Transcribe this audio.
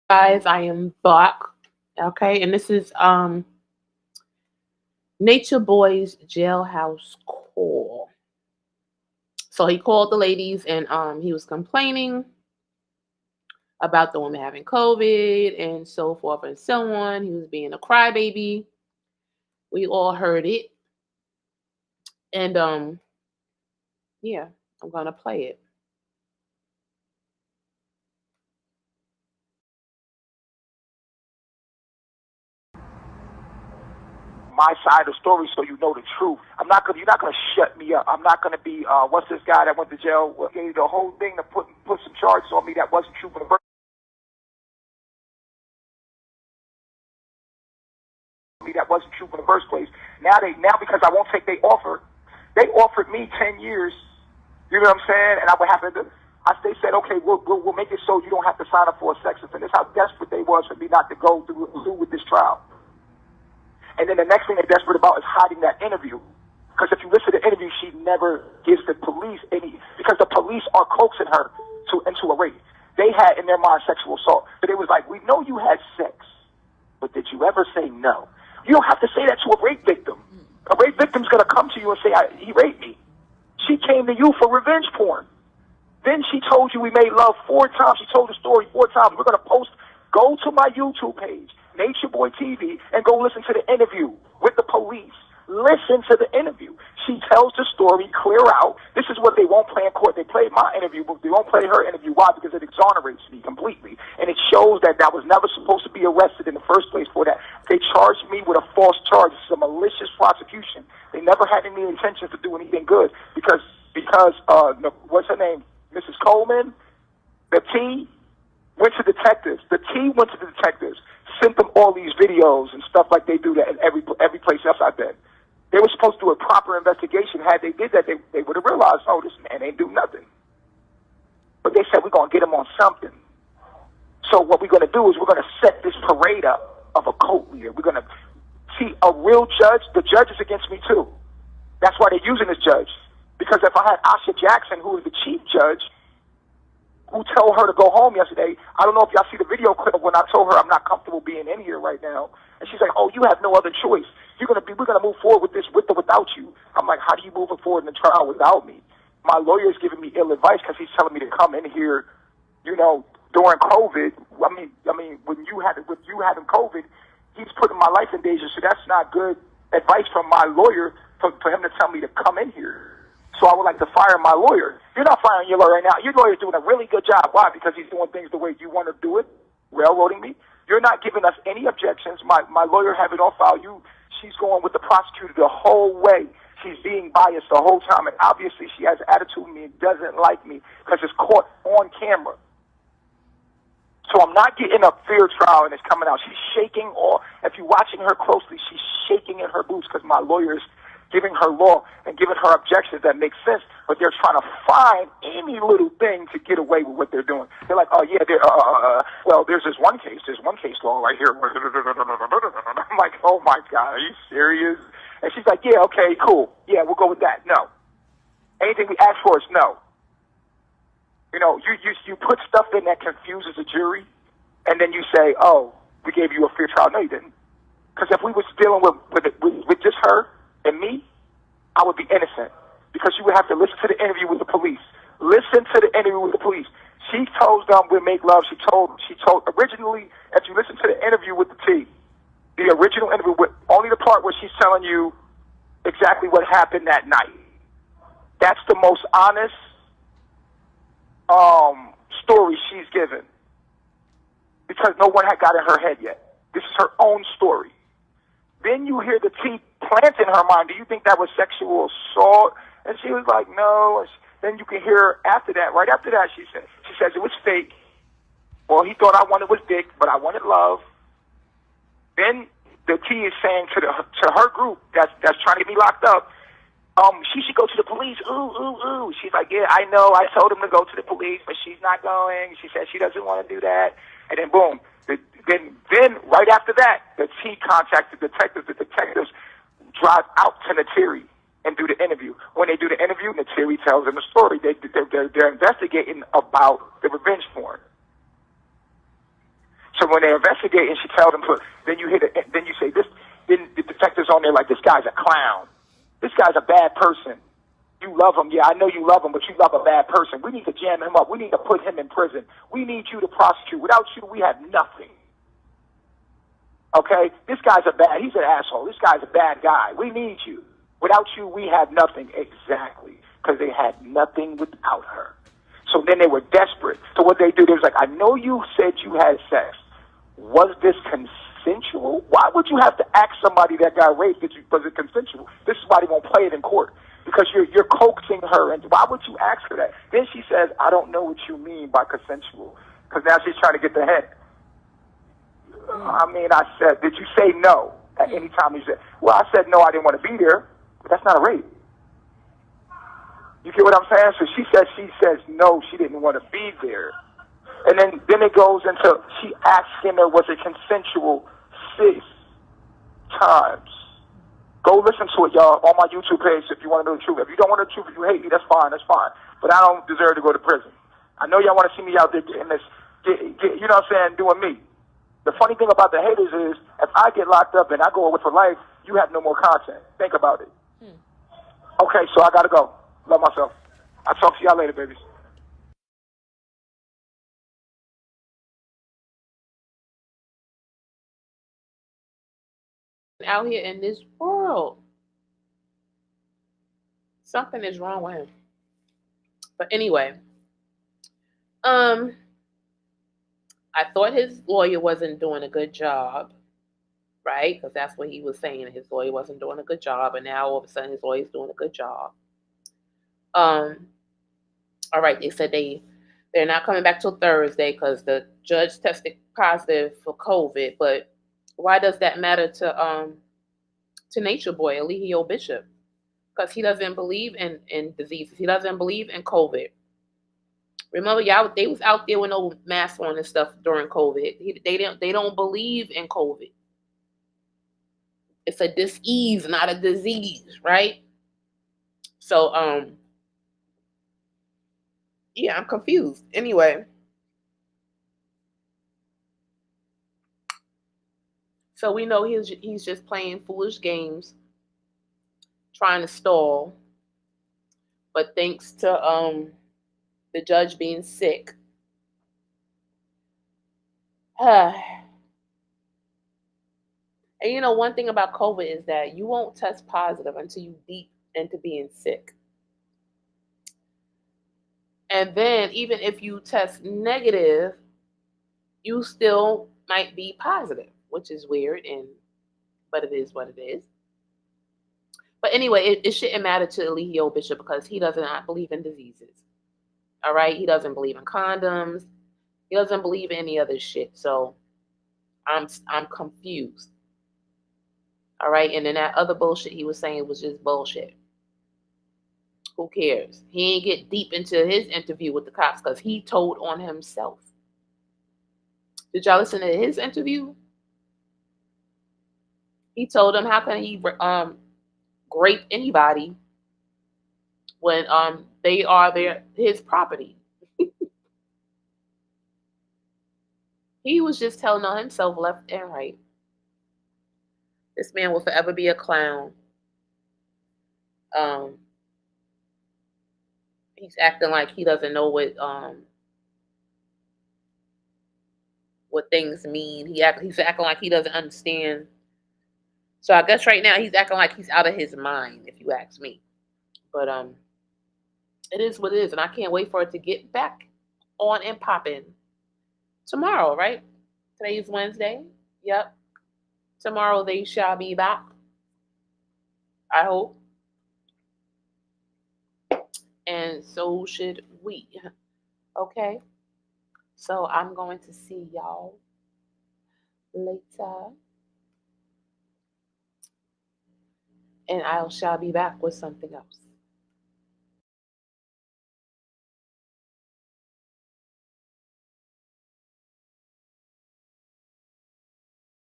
Guys, I am back. Okay, and this is Nature Boy's jailhouse call. So he called the ladies and he was complaining about the woman having COVID and so forth and so on. He was being a crybaby. We all heard it. And yeah, I'm gonna play it. My side of the story so you know the truth. You're not gonna shut me up. I'm not gonna be what's this guy that went to jail? Well, gave the whole thing to put some charges on me that wasn't true for the first. That wasn't true in the first place. Now because I won't take they offered me 10 years. You know what I'm saying? And I would have to. They said, okay, we'll make it so you don't have to sign up for a sex offense. That's how desperate they was for me not to go through with this trial. And then the next thing they're desperate about is hiding that interview. Because if you listen to the interview, she never gives the police any, because the police are coaxing her into a rape. They had in their mind sexual assault. But it was like, we know you had sex, but did you ever say no? You don't have to say that to a rape victim. A rape victim's going to come to you and say, he raped me. She came to you for revenge porn. Then she told you we made love 4 times. She told the story 4 times. We're going to post, go to my YouTube page, Nature Boy TV, and go listen to the interview with the police. Listen to the interview. She tells the story clear out. This is what they won't play in court. They played my interview, but they won't play her interview. Why? Because it exonerates me completely. And it shows that I was never supposed to be arrested in the first place for that. They charged me with a false charge. It's a malicious prosecution. They never had any intentions to do anything good because what's her name? Mrs. Coleman, the T, went to detectives. The T went to the detectives, sent them all these videos and stuff like they do that in every place else I've been. They were supposed to do a proper investigation. Had they did that, they would have realized, oh, this man ain't do nothing. But they said, we're going to get him on something. So what we're going to do is we're going to set this parade up of a cult leader. We're going to see a real judge. The judge is against me, too. That's why they're using this judge. Because if I had Asha Jackson, who is the chief judge, who told her to go home yesterday, I don't know if y'all see the video clip of when I told her I'm not comfortable being in here right now. And she's like, oh, you have no other choice. We're going to move forward with this with or without you. I'm like, how do you move forward in the trial without me? My lawyer's giving me ill advice because he's telling me to come in here, during COVID. I mean, with you having COVID, he's putting my life in danger. So that's not good advice from my lawyer for him to tell me to come in here. So I would like to fire my lawyer. You're not firing your lawyer right now. Your lawyer's doing a really good job. Why? Because he's doing things the way you want to do it, railroading me. You're not giving us any objections. My lawyer have it on file. She's going with the prosecutor the whole way. She's being biased the whole time. And obviously she has attitude with me and doesn't like me because it's caught on camera. So I'm not getting a fair trial and it's coming out. She's shaking, or if you're watching her closely, she's shaking in her boots because my lawyer's giving her law and giving her objections that make sense, but they're trying to find any little thing to get away with what they're doing. They're like, oh, yeah, well, there's this one case. There's one case law right here. I'm like, oh, my God, are you serious? And she's like, yeah, okay, cool. Yeah, we'll go with that. No. Anything we ask for is no. You put stuff in that confuses a jury, and then you say, oh, we gave you a fair trial. No, you didn't. Because if we was dealing with just her and me, I would be innocent. Because you would have to listen to the interview with the police. Listen to the interview with the police. She told them we'll make love. She told originally, if you listen to the interview with the T, the original interview with only the part where she's telling you exactly what happened that night. That's the most honest story she's given. Because no one had got in her head yet. This is her own story. Then you hear the T plant in her mind, do you think that was sexual assault? And she was like, no. Then you can hear her after that, right after that, she says it was fake. All he thought I wanted was dick, but I wanted love. Then the T is saying to her group that's trying to get me locked up, she should go to the police. Ooh, ooh, ooh. She's like, yeah, I know. I told him to go to the police, but she's not going. She said she doesn't want to do that. And then boom. Then right after that, the T contacts the detectives. The detectives drive out to Natiri and do the interview. When they do the interview, Natiri tells them a story. They're investigating about the revenge porn. So when they're investigating, she tells them, then you say this. Then the detectives on there like, this guy's a clown. This guy's a bad person. You love him. Yeah, I know you love him, but you love a bad person. We need to jam him up. We need to put him in prison. We need you to prosecute. Without you, we have nothing. Okay? He's an asshole. This guy's a bad guy. We need you. Without you, we have nothing. Exactly. Because they had nothing without her. So then they were desperate. So what they do, they was like, I know you said you had sex. Was this consensual? Why would you have to ask somebody that got raped, was it consensual? This is why they won't play it in court. Because you're coaxing her, and why would you ask her that? Then she says, I don't know what you mean by consensual. Because now she's trying to get the head. I said, did you say no at any time? He said, well, I said no, I didn't want to be there. But that's not a rape. You get what I'm saying? So she says no, she didn't want to be there. And then it goes into, she asks him, was it consensual 6 times? Go listen to it, y'all, on my YouTube page if you want to know the truth. If you don't want to know the truth, if you hate me, that's fine. But I don't deserve to go to prison. I know y'all want to see me out there getting this, you know what I'm saying, doing me. The funny thing about the haters is, if I get locked up and I go away for life, you have no more content. Think about it. Okay, so I got to go. Love myself. I'll talk to y'all later, babies. Out here in this world, something is wrong with him. But anyway, I thought his lawyer wasn't doing a good job, right? Because that's what he was saying. His lawyer wasn't doing a good job, and now all of a sudden his lawyer's doing a good job. All right, they said they're not coming back till Thursday because the judge tested positive for COVID. But why does that matter to Nature Boy, Eligio Bishop? Because he doesn't believe in diseases. He doesn't believe in COVID. Remember, y'all, they was out there with no mask on and stuff during COVID. They don't believe in COVID. It's a dis-ease, not a disease, right? So, yeah, I'm confused. Anyway, so we know he's just playing foolish games, trying to stall. But thanks to the judge being sick, and you know, one thing about COVID is that you won't test positive until you deep into being sick. And then even if you test negative, you still might be positive, which is weird, but it is what it is. But anyway, it shouldn't matter to Eligio Bishop because he does not believe in diseases. All right? He doesn't believe in condoms. He doesn't believe in any other shit. So I'm confused. All right? And then that other bullshit he was saying was just bullshit. Who cares? He ain't get deep into his interview with the cops because he told on himself. Did y'all listen to his interview? He told them how can he rape anybody when they are his property. He was just telling on himself left and right. This man will forever be a clown. He's acting like he doesn't know what things mean. He's acting like he doesn't understand. So I guess right now he's acting like he's out of his mind, if you ask me. But it is what it is, and I can't wait for it to get back on and popping tomorrow, right? Today is Wednesday. Yep. Tomorrow they shall be back. I hope. And so should we. Okay. So I'm going to see y'all later. And I shall be back with something else.